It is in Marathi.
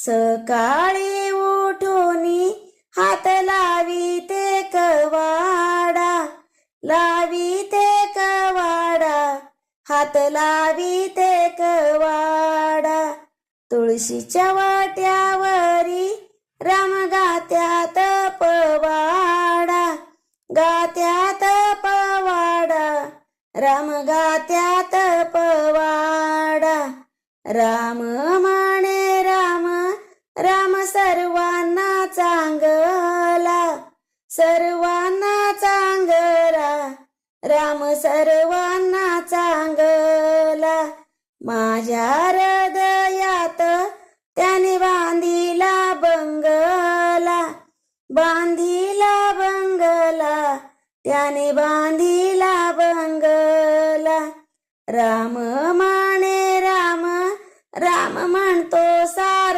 सकाळी उठोनी हात लावीते कवाडा, लावीते कवाडा, हात लावीते कवाडा. तुळशीच्या वाट्यावरी राम गात्यात पवाडा, गात्यात पवाडा, राम गात्यात पवाडा. राम म्हणे राम, राम सर्वांना चांगला, सर्वांना चांगला, राम सर्वांना चांगला. माझ्या हृदयात त्याने बांधिला बंगला, बांधिला बंगला, त्याने बांधिला बंगला. राम म्हणे राम, राम म्हणतो सारा